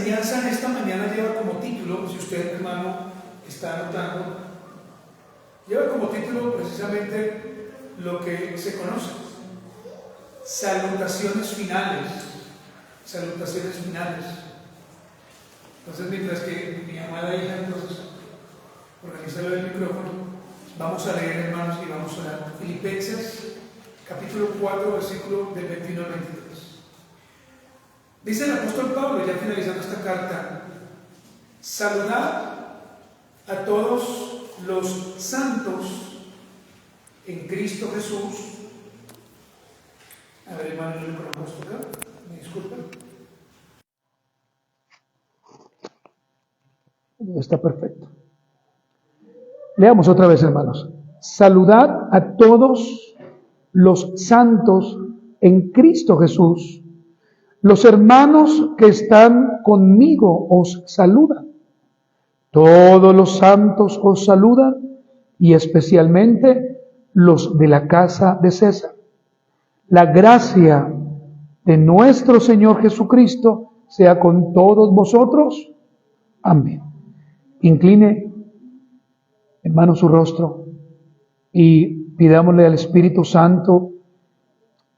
enseñanza en esta mañana lleva como título, si usted, hermano, está anotando, lleva como título precisamente lo que se conoce: salutaciones finales. Salutaciones finales. Entonces, mientras que mi amada hija entonces organiza el micrófono, vamos a leer, hermanos, y vamos a orar. Filipenses capítulo 4, versículo del 21 al 23. Dice el apóstol Pablo, ya finalizando esta carta: saludad a todos los santos en Cristo Jesús. A ver, hermano, yo lo propuesto acá, me disculpen. Está perfecto. Leamos otra vez, hermanos. Saludad a todos los santos en Cristo Jesús. Los hermanos que están conmigo os saludan. Todos los santos os saludan, y especialmente los de la casa de César. La gracia de nuestro Señor Jesucristo sea con todos vosotros. Amén. Incline, hermano, su rostro y pidámosle al Espíritu Santo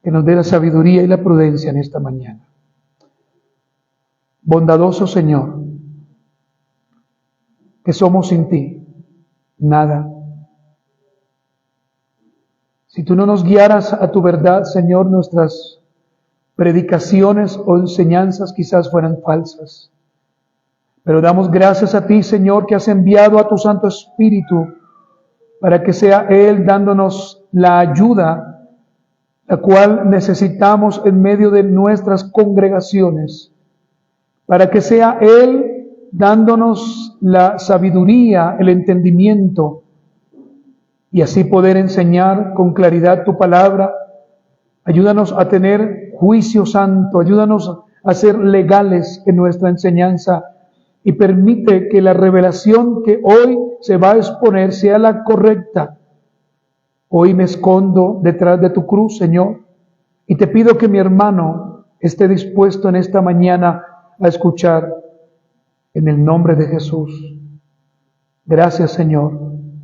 que nos dé la sabiduría y la prudencia en esta mañana. Bondadoso Señor, que somos sin ti nada. Si tú no nos guiaras a tu verdad, Señor, nuestras predicaciones o enseñanzas quizás fueran falsas. Pero damos gracias a ti, Señor, que has enviado a tu Santo Espíritu para que sea Él dándonos la ayuda la cual necesitamos en medio de nuestras congregaciones, para que sea Él dándonos la sabiduría, el entendimiento, y así poder enseñar con claridad tu palabra. Ayúdanos a tener juicio santo, ayúdanos a ser legales en nuestra enseñanza, y permite que la revelación que hoy se va a exponer sea la correcta. Hoy me escondo detrás de tu cruz, Señor, y te pido que mi hermano esté dispuesto en esta mañana a escuchar, en el nombre de Jesús. Gracias, Señor.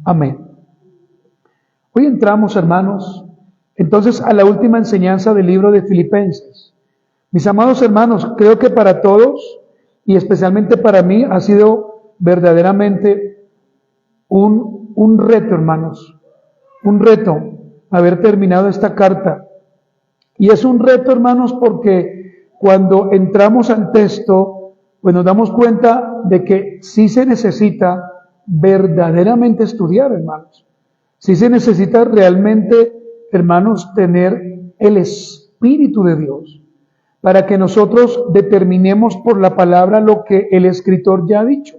Amén. Hoy entramos, hermanos, entonces a la última enseñanza del libro de Filipenses. Mis amados hermanos, creo que para todos, y especialmente para mí, ha sido verdaderamente un reto, hermanos, un reto haber terminado esta carta. Y es un reto, hermanos, porque cuando entramos al texto, pues nos damos cuenta de que sí se necesita verdaderamente estudiar, hermanos. Sí se necesita realmente, hermanos, tener el Espíritu de Dios, para que nosotros determinemos por la palabra lo que el escritor ya ha dicho.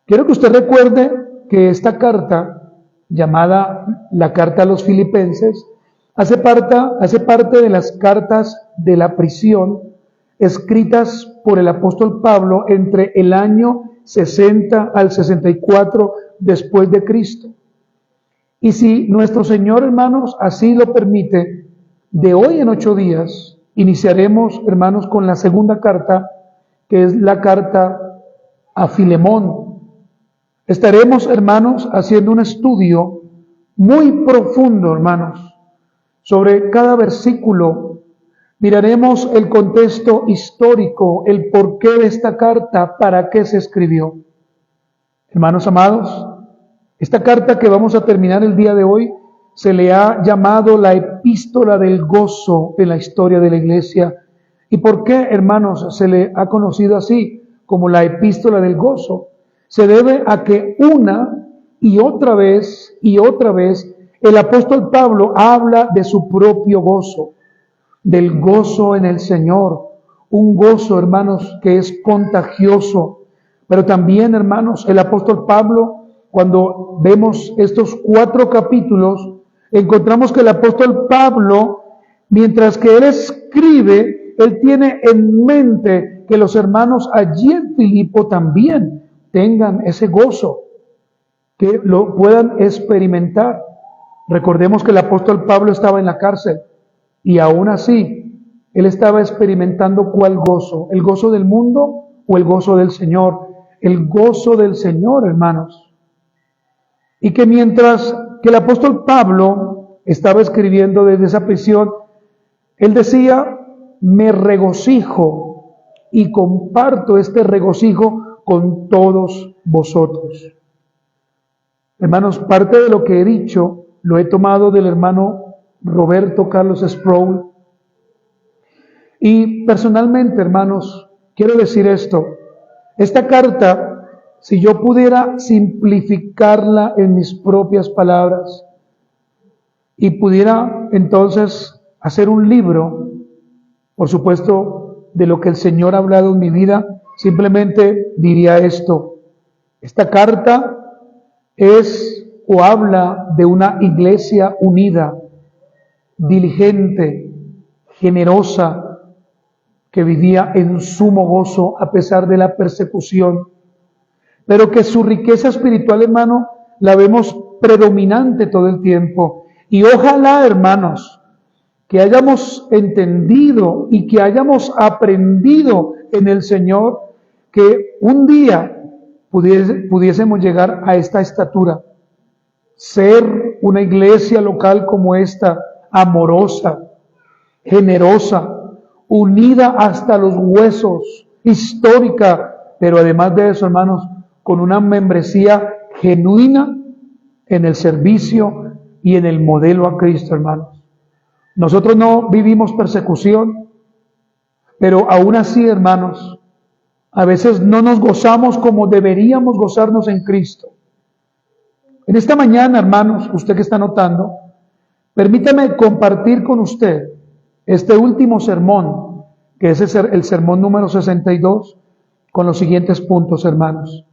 Quiero que usted recuerde que esta carta, llamada la carta a los Filipenses, hace parte de las cartas de la prisión escritas por el apóstol Pablo entre el año 60 al 64 después de Cristo. Y si nuestro Señor, hermanos, así lo permite, de hoy en 8 días iniciaremos, hermanos, con la segunda carta, que es la carta a Filemón. Estaremos, hermanos, haciendo un estudio muy profundo, hermanos, sobre cada versículo. Miraremos el contexto histórico, el porqué de esta carta, para qué se escribió. Hermanos amados, esta carta que vamos a terminar el día de hoy se le ha llamado la epístola del gozo en la historia de la iglesia. ¿Y por qué, hermanos, se le ha conocido así, como la epístola del gozo? Se debe a que una y otra vez el apóstol Pablo habla de su propio gozo, del gozo en el Señor, un gozo, hermanos, que es contagioso. Pero también, hermanos, el apóstol Pablo, cuando vemos estos 4 capítulos, encontramos que el apóstol Pablo, mientras que él escribe, él tiene en mente que los hermanos allí en Filipo también tengan ese gozo, que lo puedan experimentar. Recordemos que el apóstol Pablo estaba en la cárcel y aún así él estaba experimentando ¿cuál gozo? ¿El gozo del mundo o el gozo del Señor. El gozo del Señor, hermanos. Y que mientras que el apóstol Pablo estaba escribiendo desde esa prisión, él decía, me regocijo y comparto este regocijo con todos vosotros. Hermanos, parte de lo que he dicho lo he tomado del hermano Roberto Carlos Sproul. Y personalmente, hermanos, quiero decir esto. Esta carta, si yo pudiera simplificarla en mis propias palabras y pudiera entonces hacer un libro, por supuesto, de lo que el Señor ha hablado en mi vida, simplemente diría esto. Esta carta es o habla de una iglesia unida, diligente, generosa, que vivía en sumo gozo a pesar de la persecución, pero que su riqueza espiritual, hermano, la vemos predominante todo el tiempo. Y ojalá, hermanos, que hayamos entendido y que hayamos aprendido en el Señor que un día pudiésemos llegar a esta estatura, ser una iglesia local como esta, amorosa, generosa, unida hasta los huesos, histórica, pero además de eso, hermanos, con una membresía genuina en el servicio y en el modelo a Cristo, hermanos. Nosotros no vivimos persecución, pero aún así, hermanos, a veces no nos gozamos como deberíamos gozarnos en Cristo. En esta mañana, hermanos, usted que está notando, permítame compartir con usted este último sermón, que es el sermón número 62, con los siguientes puntos, hermanos.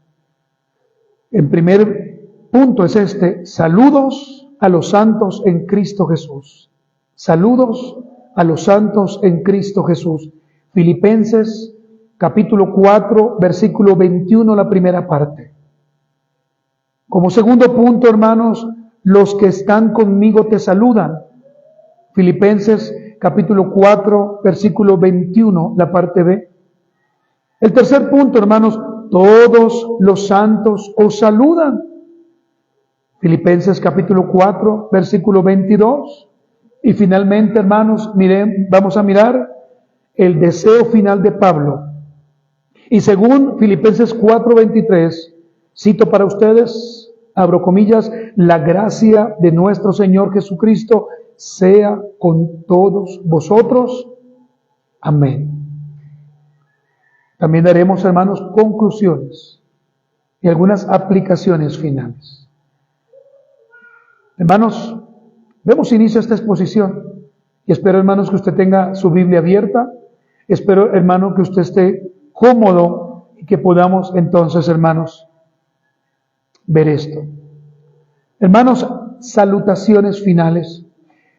El primer punto es este: saludos a los santos en Cristo Jesús. Saludos a los santos en Cristo Jesús. Filipenses capítulo 4, versículo 21, la primera parte. Como segundo punto, hermanos, los que están conmigo te saludan. Filipenses capítulo 4, versículo 21, la parte B. El tercer punto, hermanos, todos los santos os saludan. Filipenses capítulo 4, versículo 22. Y finalmente, hermanos, miren, vamos a mirar el deseo final de Pablo. Y según Filipenses 4, 23, cito para ustedes, abro comillas, la gracia de nuestro Señor Jesucristo sea con todos vosotros. Amén. También daremos, hermanos, conclusiones y algunas aplicaciones finales. Hermanos, demos inicio a esta exposición y espero, hermanos, que usted tenga su Biblia abierta. Espero, hermano, que usted esté cómodo y que podamos entonces, hermanos, ver esto. Hermanos, salutaciones finales.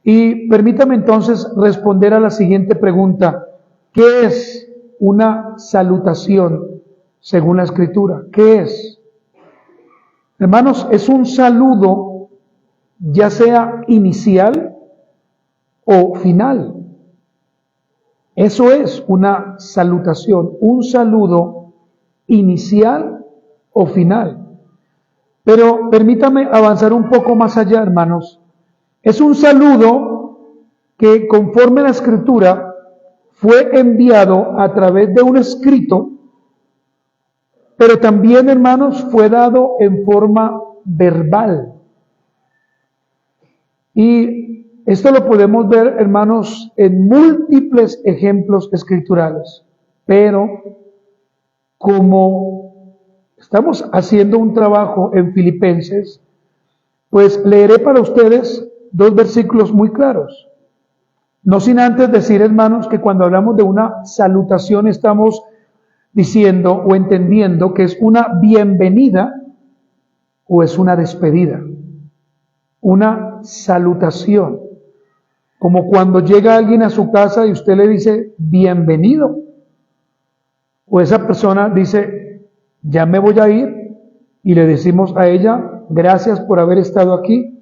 Y permítame entonces responder a la siguiente pregunta. ¿Qué es una salutación según la Escritura? ¿Qué es? Hermanos, es un saludo ya sea inicial o final. Eso es una salutación, un saludo inicial o final. Pero permítame avanzar un poco más allá, hermanos. Es un saludo que, conforme a la Escritura, fue enviado a través de un escrito, pero también, hermanos, fue dado en forma verbal. Y esto lo podemos ver, hermanos, en múltiples ejemplos escriturales. Pero como estamos haciendo un trabajo en Filipenses, pues leeré para ustedes dos versículos muy claros. No sin antes decir, hermanos, que cuando hablamos de una salutación estamos diciendo o entendiendo que es una bienvenida o es una despedida. Una salutación. Como cuando llega alguien a su casa y usted le dice, bienvenido. O esa persona dice, ya me voy a ir. Y le decimos a ella, gracias por haber estado aquí.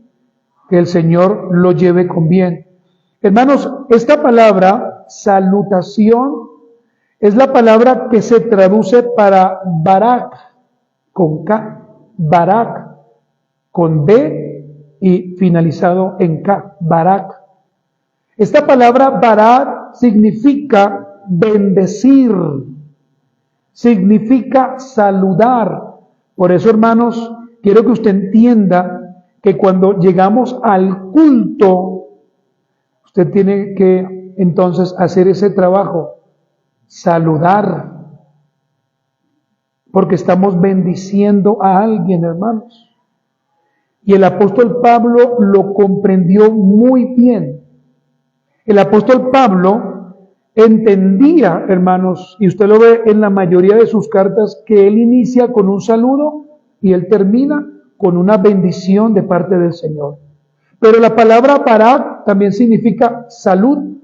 Que el Señor lo lleve con bien. Hermanos, esta palabra, salutación, Es la palabra que se traduce para Barak, con K, Barak, con B y finalizado en K, Barak. Esta palabra Barak significa bendecir, significa saludar. Por eso, hermanos, quiero que usted entienda que cuando llegamos al culto, usted tiene que entonces hacer ese trabajo, saludar, porque estamos bendiciendo a alguien, hermanos. Y el apóstol Pablo lo comprendió muy bien. El apóstol Pablo entendía, hermanos, y usted lo ve en la mayoría de sus cartas, que él inicia con un saludo y él termina con una bendición de parte del Señor. Pero la palabra Barak también significa salud,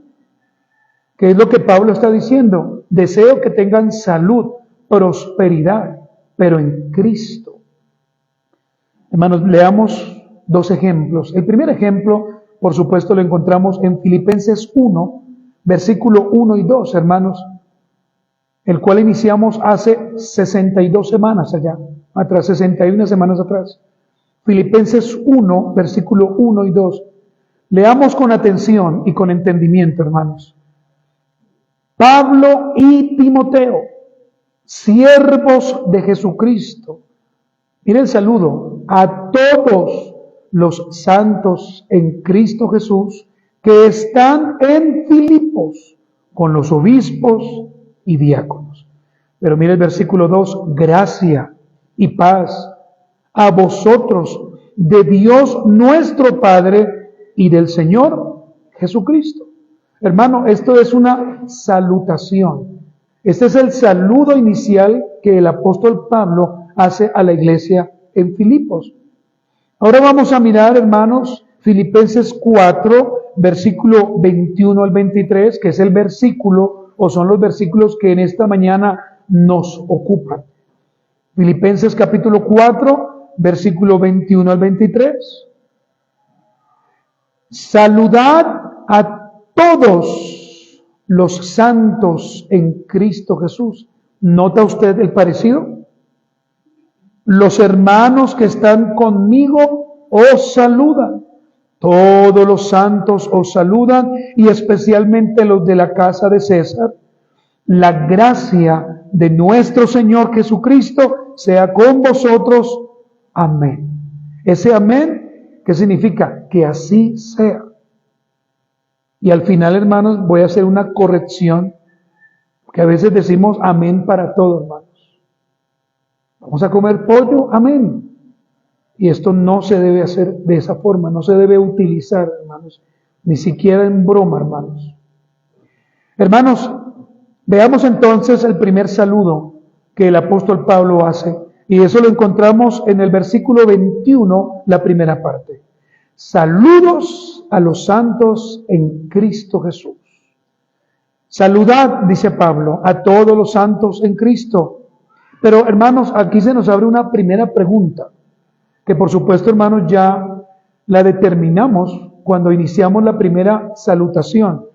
que es lo que Pablo está diciendo. Deseo que tengan salud, prosperidad, pero en Cristo. Hermanos, leamos dos ejemplos. El primer ejemplo, por supuesto, lo encontramos en Filipenses 1, versículo 1 y 2, hermanos, el cual iniciamos hace 62 semanas allá, atrás, 61 semanas atrás. Filipenses 1, versículo 1 y 2. Leamos con atención y con entendimiento, hermanos. Pablo y Timoteo, siervos de Jesucristo. Mire el saludo a todos los santos en Cristo Jesús que están en Filipos con los obispos y diáconos. Pero mire el versículo 2, gracia y paz a vosotros de Dios nuestro Padre y del Señor Jesucristo. Hermano, esto es una salutación. Este es el saludo inicial que el apóstol Pablo hace a la iglesia en Filipos. Ahora vamos a mirar, hermanos, Filipenses 4, versículo 21 al 23, que es el versículo, o son los versículos que en esta mañana nos ocupan. Filipenses capítulo 4, versículo 21 al 23. Saludad a todos los santos en Cristo Jesús. ¿Nota usted el parecido? Los hermanos que están conmigo os saludan. Todos los santos os saludan y especialmente los de la casa de César. La gracia de nuestro Señor Jesucristo sea con vosotros. Amén. Ese amén, ¿qué significa? Que así sea. Y al final, hermanos, voy a hacer una corrección, que a veces decimos amén para todo, hermanos. Vamos a comer pollo, amén. Y esto no se debe hacer de esa forma, no se debe utilizar, hermanos, ni siquiera en broma, hermanos. Hermanos, veamos entonces el primer saludo que el apóstol Pablo hace. Y eso lo encontramos en el versículo 21, la primera parte. Saludos a los santos en Cristo Jesús. Saludad, dice Pablo, a todos los santos en Cristo. Pero, hermanos, aquí se nos abre una primera pregunta, que por supuesto, hermanos, ya la determinamos cuando iniciamos la primera salutación.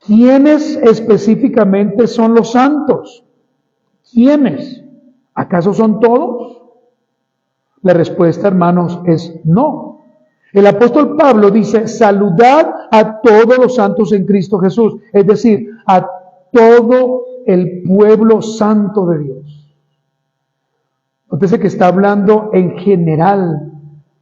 ¿Quiénes específicamente son los santos? ¿Quiénes? ¿Acaso son todos? La respuesta, hermanos, es no. El apóstol Pablo dice, saludad a todos los santos en Cristo Jesús, es decir, a todo el pueblo santo de Dios. Nótese que está hablando en general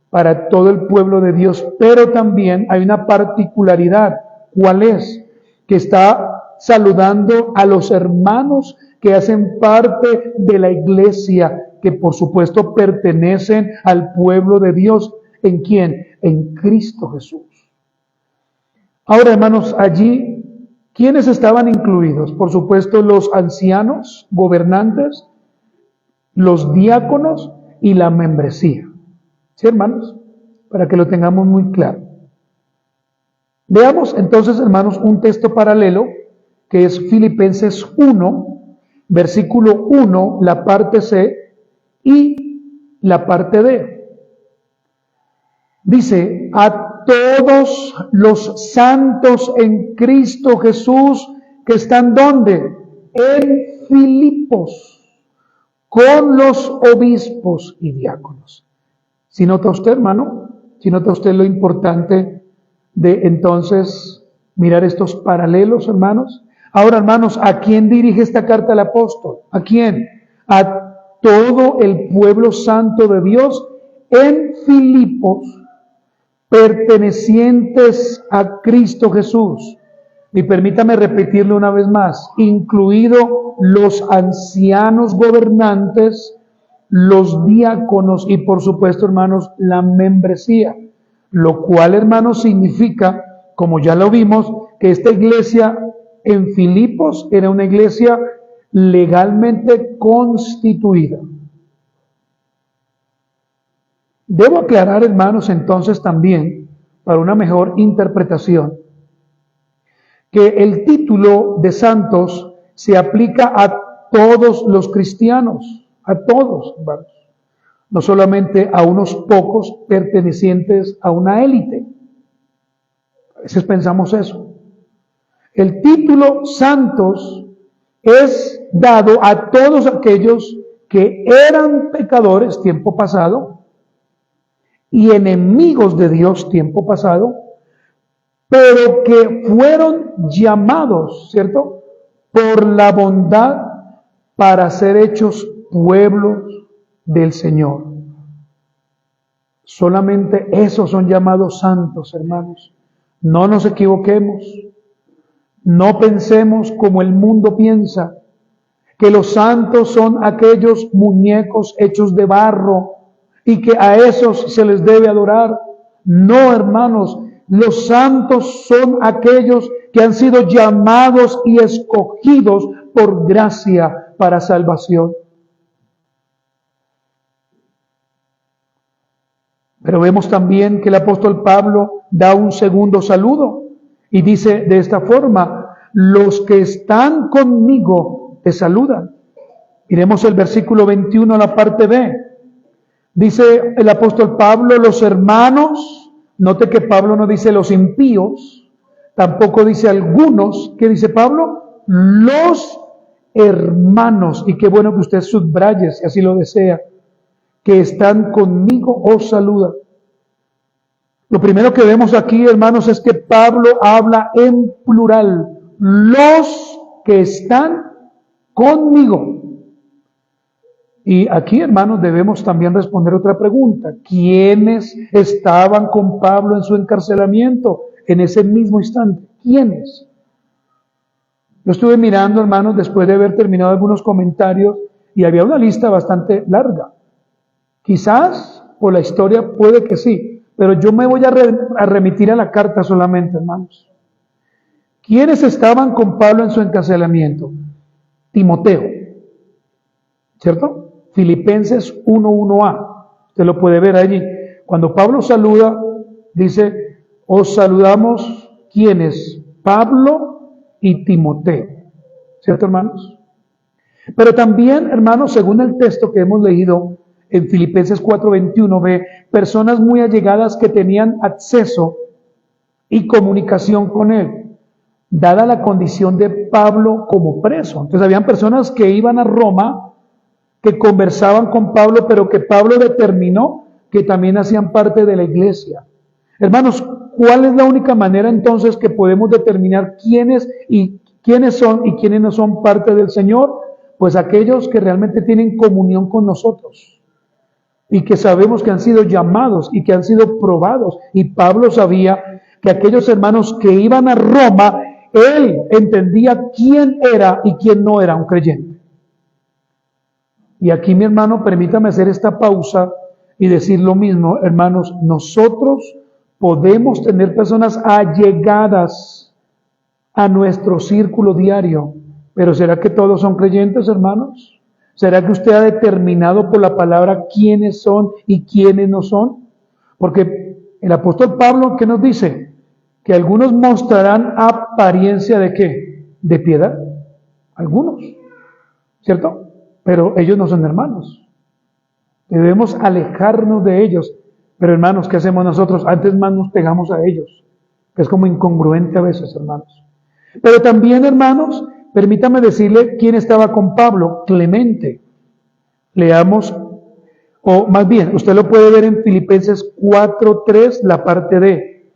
para todo el pueblo de Dios, pero también hay una particularidad. ¿Cuál es? Que está saludando a los hermanos que hacen parte de la iglesia, que por supuesto pertenecen al pueblo de Dios. ¿En quién? En Cristo Jesús. Ahora, hermanos, allí, ¿quiénes estaban incluidos? Por supuesto, los ancianos, gobernantes, los diáconos y la membresía. ¿Sí, hermanos? Para que lo tengamos muy claro. Veamos entonces, hermanos, un texto paralelo que es Filipenses 1, versículo 1, la parte C y la parte D. Dice, a todos los santos en Cristo Jesús que están ¿dónde? en Filipos con los obispos y diáconos. ¿Sí nota usted, hermano? ¿Sí nota usted lo importante de entonces mirar estos paralelos, hermanos? Ahora, hermanos, ¿a quién dirige esta carta el apóstol? ¿A quién? A todo el pueblo santo de Dios en Filipos, pertenecientes a Cristo Jesús. Y permítame repetirlo una vez más, incluido los ancianos gobernantes, los diáconos y por supuesto, hermanos, la membresía. Lo cual, hermanos, significa, como ya lo vimos, que esta iglesia en Filipos era una iglesia legalmente constituida. Debo aclarar, hermanos, entonces también, para una mejor interpretación, que el título de santos se aplica a todos los cristianos, a todos, hermanos, no solamente a unos pocos pertenecientes a una élite. A veces pensamos eso. El título santos es dado a todos aquellos que eran pecadores tiempo pasado y enemigos de Dios tiempo pasado, pero que fueron llamados, ¿cierto?, por la bondad para ser hechos pueblos del Señor. Solamente esos son llamados santos, hermanos. No nos equivoquemos. No pensemos como el mundo piensa, que los santos son aquellos muñecos hechos de barro y que a esos se les debe adorar. No, hermanos, los santos son aquellos que han sido llamados y escogidos por gracia para salvación. Pero vemos también que el apóstol Pablo da un segundo saludo y dice de esta forma: los que están conmigo te saludan. Miremos el versículo 21, la parte B. Dice el apóstol Pablo, los hermanos. Note que Pablo no dice los impíos, tampoco dice algunos. ¿Qué dice Pablo? Los hermanos. Y qué bueno que usted subraye, si así lo desea, que están conmigo os saluda. Lo primero que vemos aquí, hermanos, es que Pablo habla en plural. Los que están conmigo. Y aquí, hermanos, debemos también responder otra pregunta. ¿Quiénes estaban con Pablo en su encarcelamiento en ese mismo instante? ¿Quiénes? Lo estuve mirando, hermanos, después de haber terminado algunos comentarios y había una lista bastante larga. Quizás por la historia puede que sí, pero yo me voy a remitir a la carta solamente, hermanos. ¿Quiénes estaban con Pablo en su encarcelamiento? Timoteo, ¿cierto? Filipenses 1:1a, usted lo puede ver allí. Cuando Pablo saluda, dice, os saludamos, ¿quiénes? Pablo y Timoteo, ¿cierto, hermanos? Pero también, hermanos, según el texto que hemos leído en Filipenses 4:21, ve personas muy allegadas que tenían acceso y comunicación con él, dada la condición de Pablo como preso. Entonces habían personas que iban a Roma, que conversaban con Pablo, pero que Pablo determinó que también hacían parte de la iglesia. Hermanos, ¿cuál es la única manera entonces que podemos determinar quiénes son y quiénes no son parte del Señor? Pues aquellos que realmente tienen comunión con nosotros y que sabemos que han sido llamados y que han sido probados. Y Pablo sabía que aquellos hermanos que iban a Roma, él entendía quién era y quién no era un creyente. Y aquí, mi hermano, permítame hacer esta pausa y decir lo mismo, hermanos. Nosotros podemos tener personas allegadas a nuestro círculo diario, pero ¿será que todos son creyentes, hermanos? ¿Será que usted ha determinado por la palabra quiénes son y quiénes no son? Porque el apóstol Pablo, ¿qué nos dice? Que algunos mostrarán apariencia ¿de qué? De piedad. Algunos, ¿cierto? Pero ellos no son hermanos. Debemos alejarnos de ellos. Pero hermanos, ¿qué hacemos nosotros? Antes más nos pegamos a ellos, que es como incongruente a veces, hermanos. Pero también, hermanos, Permítame decirle quién estaba con Pablo, Clemente. Leamos, o más bien, usted lo puede ver en Filipenses 4:3, la parte D.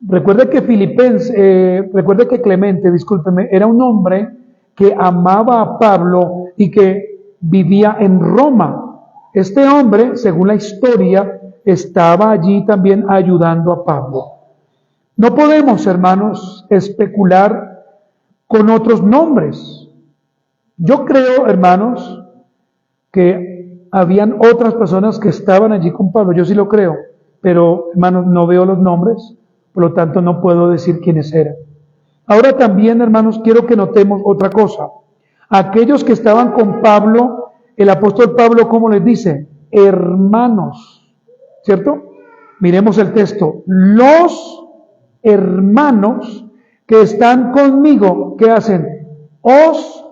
Recuerde que Clemente, discúlpeme, era un hombre que amaba a Pablo y que vivía en Roma. Este hombre, según la historia, estaba allí también ayudando a Pablo. No podemos, hermanos, especular con otros nombres. Yo creo, hermanos, que habían otras personas que estaban allí con Pablo. Yo sí lo creo, pero, hermanos, no veo los nombres, por lo tanto no puedo decir quiénes eran. Ahora también, hermanos, quiero que notemos otra cosa. Aquellos que estaban con Pablo, el apóstol Pablo, ¿cómo les dice? Hermanos, ¿cierto? Miremos el texto. Los hermanos que están conmigo, ¿qué hacen? Os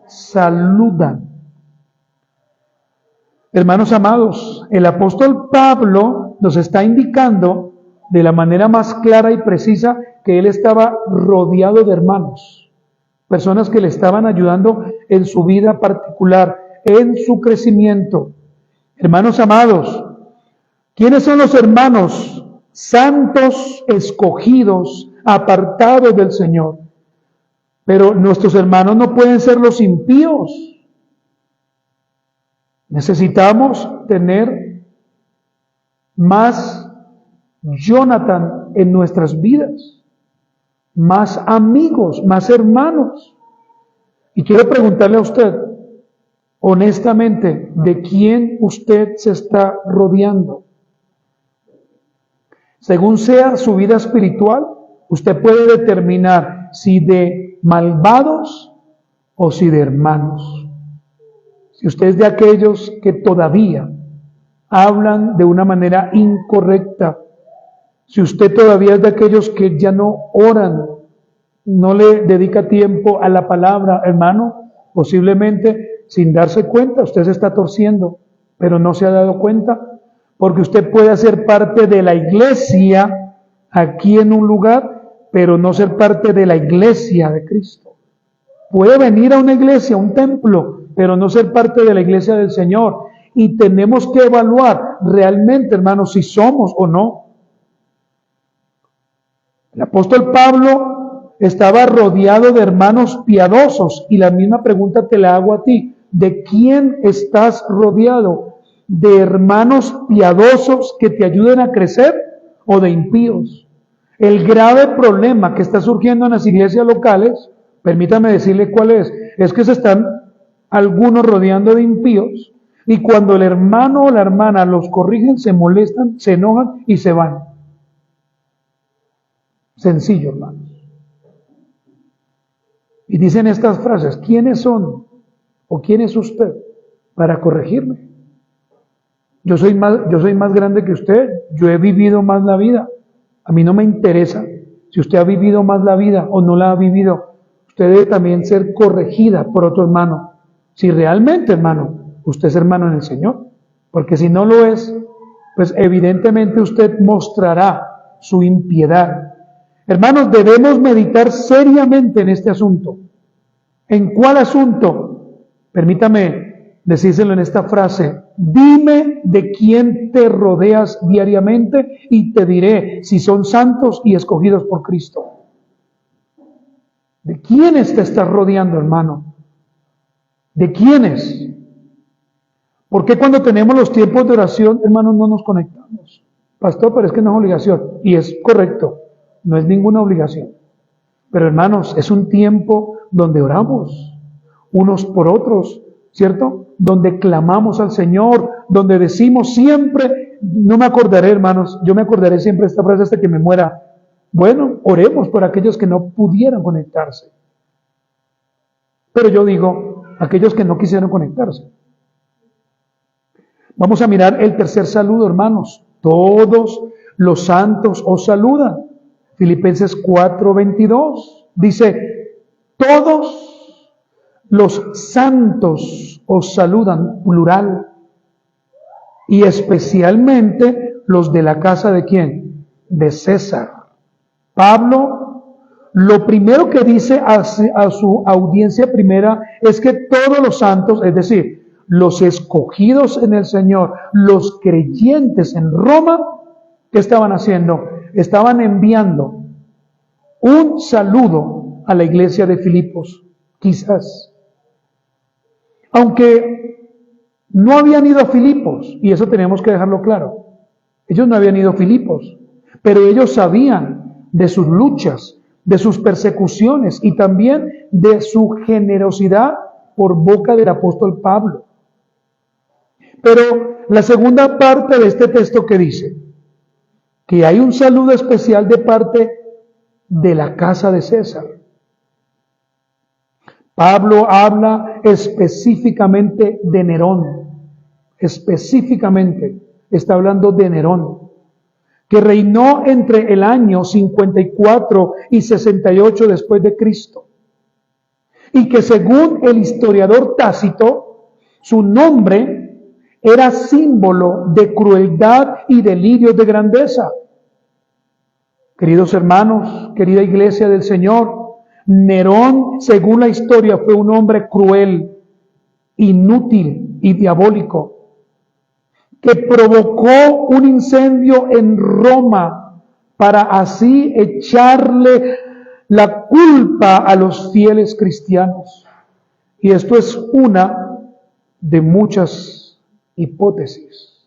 saludan. Hermanos amados, el apóstol Pablo nos está indicando de la manera más clara y precisa que él estaba rodeado de hermanos, personas que le estaban ayudando en su vida particular, en su crecimiento. Hermanos amados, ¿quiénes son los hermanos? Santos, escogidos, apartados del Señor. Pero nuestros hermanos no pueden ser los impíos. Necesitamos tener más Jonathan en nuestras vidas, más amigos, más hermanos. Y quiero preguntarle a usted, honestamente, ¿de quién usted se está rodeando? Según sea su vida espiritual, usted puede determinar si de malvados o si de hermanos. Si usted es de aquellos que todavía hablan de una manera incorrecta, si usted todavía es de aquellos que ya no oran, no le dedica tiempo a la palabra, hermano, posiblemente sin darse cuenta, usted se está torciendo, pero no se ha dado cuenta, porque usted puede ser parte de la iglesia aquí en un lugar, pero no ser parte de la iglesia de Cristo. Puede venir a una iglesia, a un templo, pero no ser parte de la iglesia del Señor. Y tenemos que evaluar realmente, hermanos, si somos o no. El apóstol Pablo estaba rodeado de hermanos piadosos, y la misma pregunta te la hago a ti. ¿De quién estás rodeado? ¿De hermanos piadosos que te ayuden a crecer o de impíos? El grave problema que está surgiendo en las iglesias locales, permítame decirle cuál es que se están algunos rodeando de impíos, y cuando el hermano o la hermana los corrigen, se molestan, se enojan y se van. Sencillo, hermanos. Y dicen estas frases: ¿quiénes son o quién es usted para corregirme? Yo soy más grande que usted, yo he vivido más la vida. A mí no me interesa si usted ha vivido más la vida o no la ha vivido. Usted debe también ser corregida por otro hermano. Si realmente, hermano, usted es hermano en el Señor. Porque si no lo es, pues evidentemente usted mostrará su impiedad. Hermanos, debemos meditar seriamente en este asunto. ¿En cuál asunto? Permítame decírselo en esta frase: dime de quién te rodeas diariamente y te diré si son santos y escogidos por Cristo. ¿De quiénes te estás rodeando, hermano? ¿De quiénes? ¿Por qué cuando tenemos los tiempos de oración, hermanos, no nos conectamos? Pastor, pero es que no es obligación. Y es correcto, no es ninguna obligación. Pero hermanos, es un tiempo donde oramos unos por otros, ¿cierto? Donde clamamos al Señor, donde decimos siempre, no me acordaré, hermanos, yo me acordaré siempre esta frase hasta que me muera: bueno, oremos por aquellos que no pudieran conectarse. Pero yo digo, aquellos que no quisieron conectarse. Vamos a mirar el tercer saludo, hermanos. Todos los santos os saludan. Filipenses 4:22 dice: todos los santos os saludan, plural, y especialmente los de la casa de ¿quién? De César. Pablo lo primero que dice a su audiencia primera es que todos los santos, es decir, los escogidos en el Señor, los creyentes en Roma, ¿qué estaban haciendo? Estaban enviando un saludo a la iglesia de Filipos, quizás. Aunque no habían ido a Filipos, y eso tenemos que dejarlo claro. Ellos no habían ido a Filipos, pero ellos sabían de sus luchas, de sus persecuciones y también de su generosidad por boca del apóstol Pablo. Pero la segunda parte de este texto que dice que hay un saludo especial de parte de la casa de César. Pablo habla específicamente de Nerón, específicamente está hablando de Nerón, que reinó entre el año 54 y 68 después de Cristo, y que según el historiador Tácito, su nombre era símbolo de crueldad y delirios de grandeza. Queridos hermanos, querida iglesia del Señor, Nerón, según la historia, fue un hombre cruel, inútil y diabólico, que provocó un incendio en Roma para así echarle la culpa a los fieles cristianos. Y esto es una de muchas hipótesis.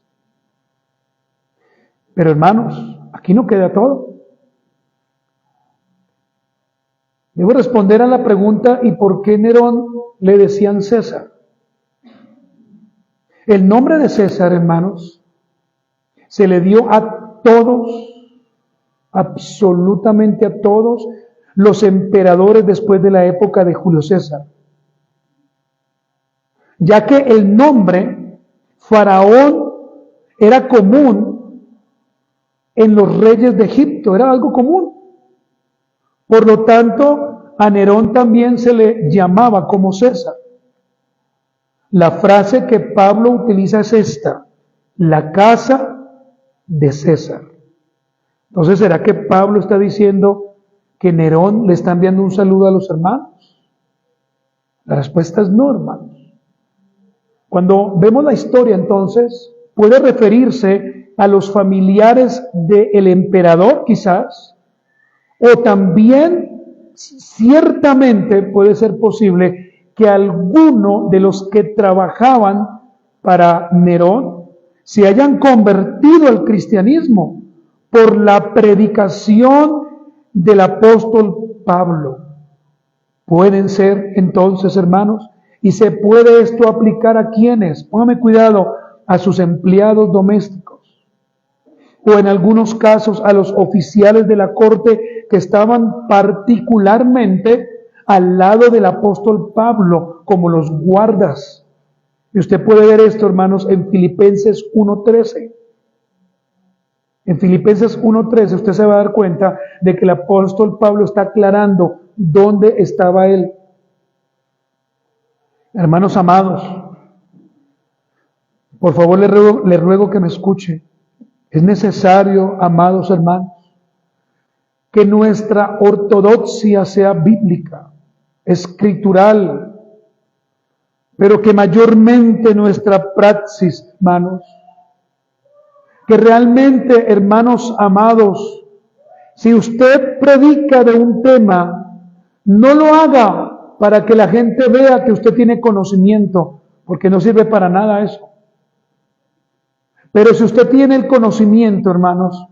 Pero hermanos, aquí no queda todo. Debo responder a la pregunta, ¿y por qué Nerón le decían César? El nombre de César, hermanos, se le dio a todos, absolutamente a todos, los emperadores después de la época de Julio César. Ya que el nombre Faraón era común en los reyes de Egipto, era algo común. Por lo tanto, a Nerón también se le llamaba como César. La frase que Pablo utiliza es esta: la casa de César. Entonces, ¿será que Pablo está diciendo que Nerón le está enviando un saludo a los hermanos? La respuesta es no, hermanos. Cuando vemos la historia, entonces, puede referirse a los familiares del emperador, quizás, o también, ciertamente, puede ser posible que alguno de los que trabajaban para Nerón se hayan convertido al cristianismo por la predicación del apóstol Pablo. Pueden ser entonces, hermanos, y se puede esto aplicar a quienes, póngame cuidado, a sus empleados domésticos, o en algunos casos a los oficiales de la corte que estaban particularmente al lado del apóstol Pablo, como los guardas. Y usted puede ver esto, hermanos, en Filipenses 1:13. En Filipenses 1:13 usted se va a dar cuenta de que el apóstol Pablo está aclarando dónde estaba él. Hermanos amados, por favor le ruego que me escuche. Es necesario, amados hermanos, que nuestra ortodoxia sea bíblica, escritural, pero que mayormente nuestra praxis, hermanos, que realmente, hermanos amados, si usted predica de un tema, no lo haga para que la gente vea que usted tiene conocimiento, porque no sirve para nada eso. Pero si usted tiene el conocimiento, hermanos,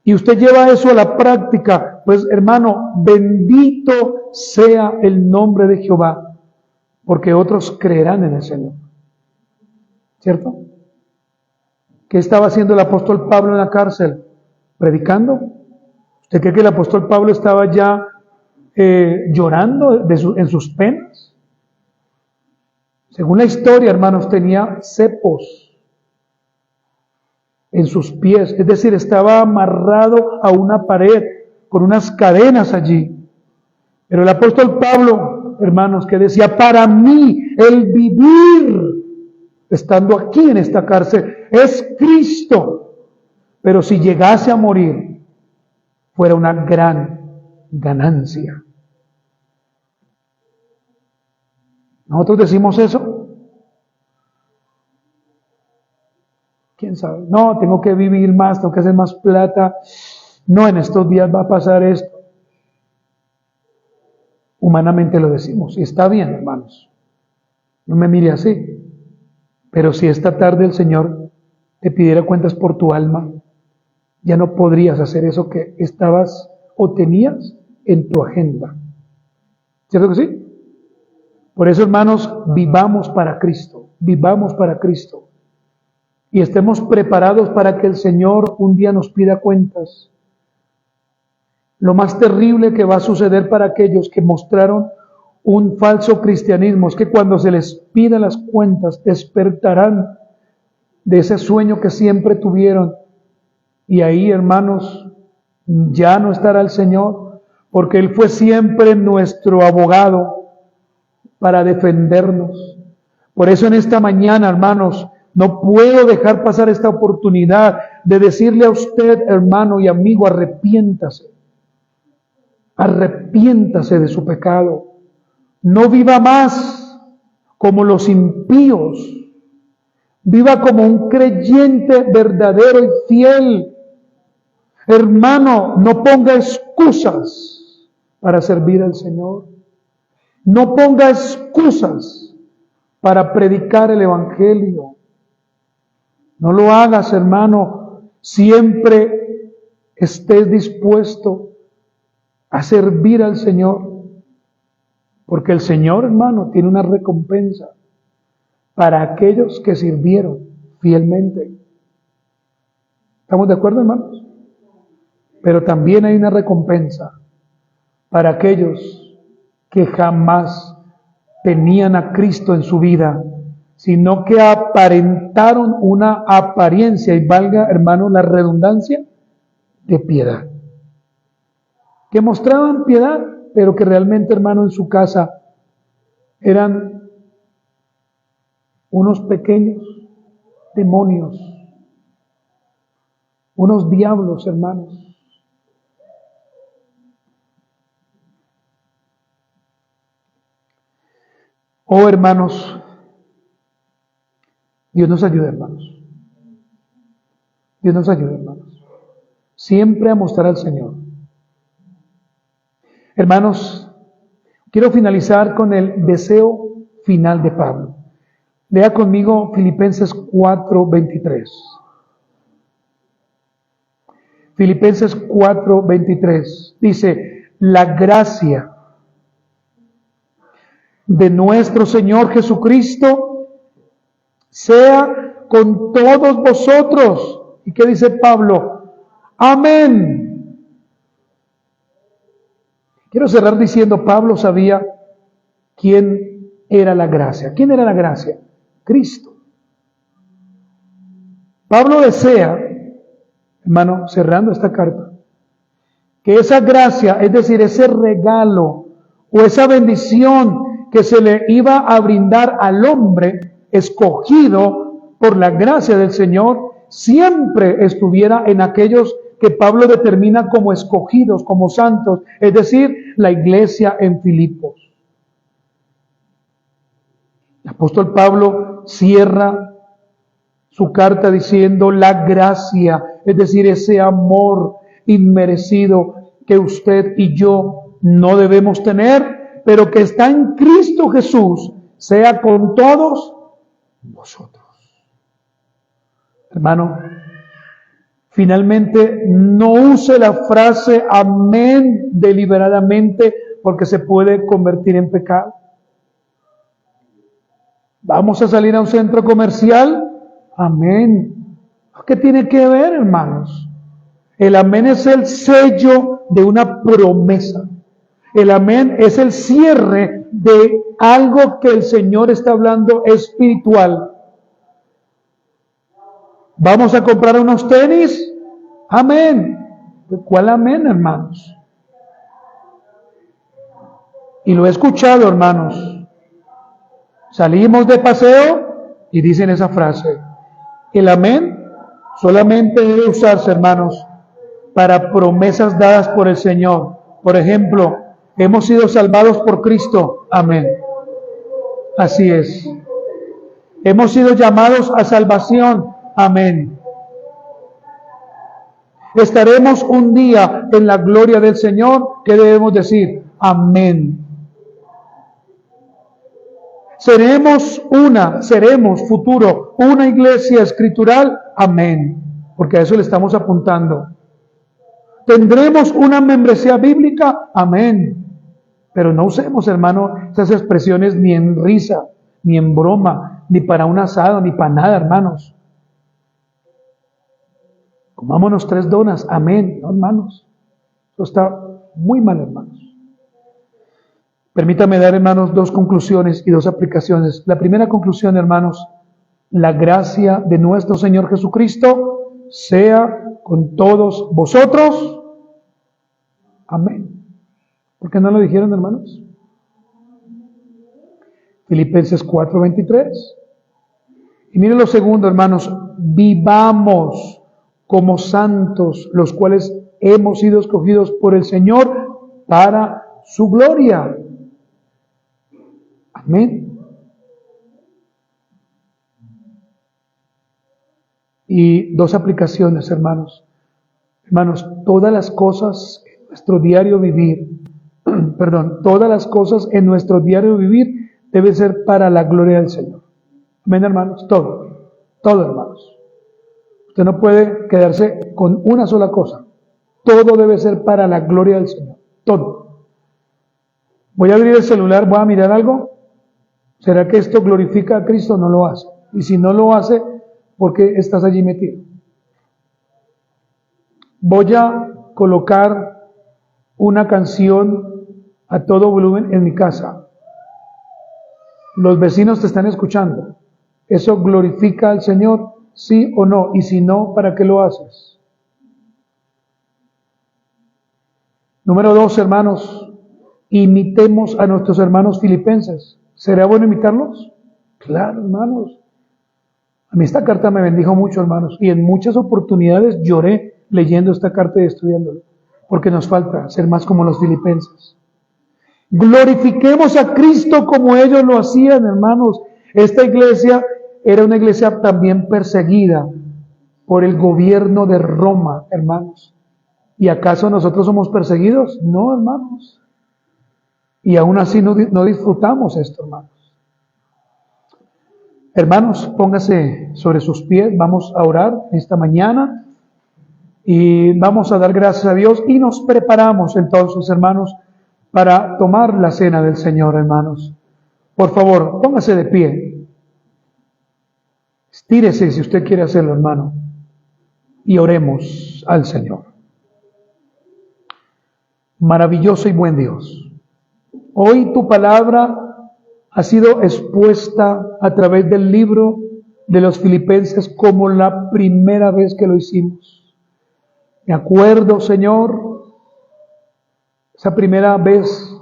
y usted lleva eso a la práctica, pues hermano, bendito sea el nombre de Jehová, porque otros creerán en el Señor. ¿Cierto? ¿Qué estaba haciendo el apóstol Pablo en la cárcel? ¿Predicando? ¿Usted cree que el apóstol Pablo estaba ya llorando en sus penas? Según la historia, hermanos, tenía cepos en sus pies, es decir, estaba amarrado a una pared con unas cadenas allí. Pero el apóstol Pablo, hermanos, que decía, para mí el vivir, estando aquí en esta cárcel, es Cristo. Pero si llegase a morir, fuera una gran ganancia. ¿Nosotros decimos eso? ¿Quién sabe? No, tengo que vivir más, tengo que hacer más plata. No, en estos días va a pasar esto. Humanamente lo decimos, y está bien, hermanos. No me mire así. Pero si esta tarde el Señor te pidiera cuentas por tu alma, ya no podrías hacer eso que estabas o tenías en tu agenda. ¿Cierto que sí? Por eso, hermanos, vivamos para Cristo, vivamos para Cristo. Y estemos preparados para que el Señor un día nos pida cuentas. Lo más terrible que va a suceder para aquellos que mostraron un falso cristianismo es que cuando se les pida las cuentas, despertarán de ese sueño que siempre tuvieron. Y ahí, hermanos, ya no estará el Señor, porque Él fue siempre nuestro abogado para defendernos. Por eso en esta mañana, hermanos, no puedo dejar pasar esta oportunidad de decirle a usted, hermano y amigo, arrepiéntase. Arrepiéntase de su pecado. No viva más como los impíos. Viva como un creyente verdadero y fiel. Hermano, no ponga excusas para servir al Señor. No ponga excusas para predicar el Evangelio. No lo hagas, hermano. Siempre estés dispuesto a servir al Señor. Porque el Señor, hermano, tiene una recompensa para aquellos que sirvieron fielmente. ¿Estamos de acuerdo, hermanos? Pero también hay una recompensa para aquellos que jamás tenían a Cristo en su vida, sino que aparentaron una apariencia, y valga, hermano, la redundancia, de piedad. Que mostraban piedad, pero que realmente, hermano, en su casa eran unos pequeños demonios, unos diablos, hermanos. Oh, hermanos, Dios nos ayude, hermanos. Dios nos ayude, hermanos. Siempre a mostrar al Señor. Hermanos, quiero finalizar con el deseo final de Pablo. Lea conmigo Filipenses 4:23. Filipenses 4:23 dice: la gracia de nuestro Señor Jesucristo sea con todos vosotros. ¿Y qué dice Pablo? Amén. Quiero cerrar diciendo, Pablo sabía quién era la gracia. ¿Quién era la gracia? Cristo. Pablo desea, hermano, cerrando esta carta, que esa gracia, es decir, ese regalo o esa bendición que se le iba a brindar al hombre escogido por la gracia del Señor, siempre estuviera en aquellos que Pablo determina como escogidos, como santos, es decir, la iglesia en Filipos. El apóstol Pablo cierra su carta diciendo la gracia, es decir, ese amor inmerecido que usted y yo no debemos tener, pero que está en Cristo Jesús, sea con todos vosotros. Hermano, finalmente no use la frase amén deliberadamente porque se puede convertir en pecado. Vamos a salir a un centro comercial, amén. ¿Qué tiene que ver, hermanos? El amén es el sello de una promesa. El amén es el cierre de algo que el Señor está hablando espiritual. ¿Vamos a comprar unos tenis? Amén. ¿Cuál amén, hermanos? Y lo he escuchado, hermanos. Salimos de paseo y dicen esa frase. El amén solamente debe usarse, hermanos, para promesas dadas por el Señor, Por ejemplo, hemos sido salvados por Cristo. Amén. Así es. Hemos sido llamados a salvación. Amén. Estaremos un día en la gloria del Señor. ¿Qué debemos decir? Amén. Seremos futuro, una iglesia escritural. Amén. Porque a eso le estamos apuntando. ¿Tendremos una membresía bíblica? Amén. Pero no usemos, hermano, esas expresiones ni en risa, ni en broma, ni para un asado, ni para nada, hermanos. Comámonos 3 donas. Amén. No, hermanos. Eso está muy mal, hermanos. Permítame dar, hermanos, 2 conclusiones y 2 aplicaciones. La primera conclusión, hermanos, la gracia de nuestro Señor Jesucristo sea con todos vosotros. Amén. ¿Por qué no lo dijeron, hermanos? Filipenses 4:23. Y miren lo segundo, hermanos, vivamos como santos, los cuales hemos sido escogidos por el Señor para su gloria. Amén. Y 2 aplicaciones, hermanos. Hermanos, todas las cosas en nuestro diario vivir, todas las cosas en nuestro diario vivir deben ser para la gloria del Señor. Amén, hermanos. Todo, hermanos. Usted no puede quedarse con una sola cosa. Todo debe ser para la gloria del Señor. Todo. Voy a abrir el celular, voy a mirar algo. ¿Será que esto glorifica a Cristo? No lo hace. Y si no lo hace, ¿por qué estás allí metido? Voy a colocar una canción a todo volumen en mi casa. Los vecinos te están escuchando. ¿Eso glorifica al Señor? ¿Sí o no? Y si no, ¿para qué lo haces? Número 2, hermanos, imitemos a nuestros hermanos filipenses. ¿Será bueno imitarlos? Claro, hermanos. A mí esta carta me bendijo mucho, hermanos, y en muchas oportunidades lloré leyendo esta carta y estudiándola, porque nos falta ser más como los filipenses. Glorifiquemos a Cristo como ellos lo hacían, hermanos. Esta iglesia era una iglesia también perseguida por el gobierno de Roma, hermanos. ¿Y acaso nosotros somos perseguidos? No, hermanos. Y aún así no disfrutamos esto, hermanos. Hermanos, póngase sobre sus pies, vamos a orar esta mañana y vamos a dar gracias a Dios y nos preparamos entonces, hermanos, para tomar la cena del Señor, hermanos. Por favor, póngase de pie. Estírese si usted quiere hacerlo, hermano, y oremos al Señor. Maravilloso y buen Dios, hoy tu palabra ha sido expuesta a través del libro de los Filipenses como la primera vez que lo hicimos. Me acuerdo, Señor, esa primera vez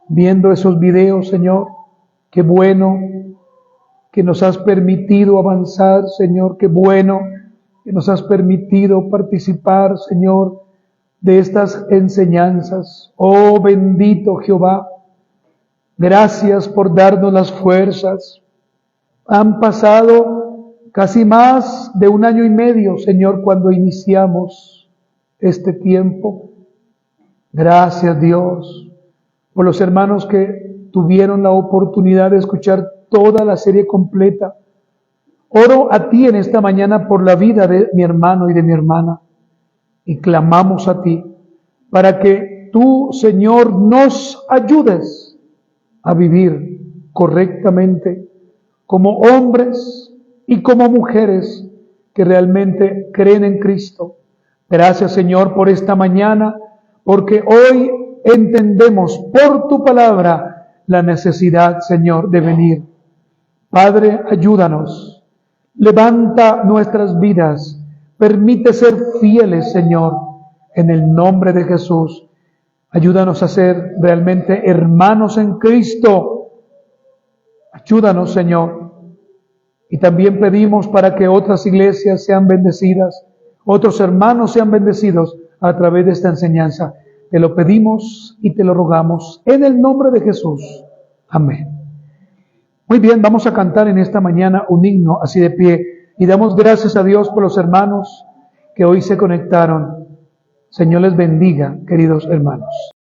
viendo esos videos, Señor, qué bueno que nos has permitido avanzar, Señor, qué bueno que nos has permitido participar, Señor, de estas enseñanzas. Oh, bendito Jehová, gracias por darnos las fuerzas. Han pasado casi más de 1 año y medio, Señor, cuando iniciamos este tiempo. Gracias, Dios, por los hermanos que tuvieron la oportunidad de escuchar toda la serie completa. Oro a ti en esta mañana por la vida de mi hermano y de mi hermana y clamamos a ti para que tú, Señor, nos ayudes a vivir correctamente como hombres y como mujeres que realmente creen en Cristo. Gracias, Señor, por esta mañana, porque hoy entendemos por tu palabra la necesidad, Señor, de venir. Padre, ayúdanos, levanta nuestras vidas, permite ser fieles, Señor, en el nombre de Jesús. Ayúdanos a ser realmente hermanos en Cristo. Ayúdanos, Señor. Y también pedimos para que otras iglesias sean bendecidas, otros hermanos sean bendecidos a través de esta enseñanza. Te lo pedimos y te lo rogamos en el nombre de Jesús. Amén. Muy bien, vamos a cantar en esta mañana un himno así de pie y damos gracias a Dios por los hermanos que hoy se conectaron. Señor les bendiga, queridos hermanos.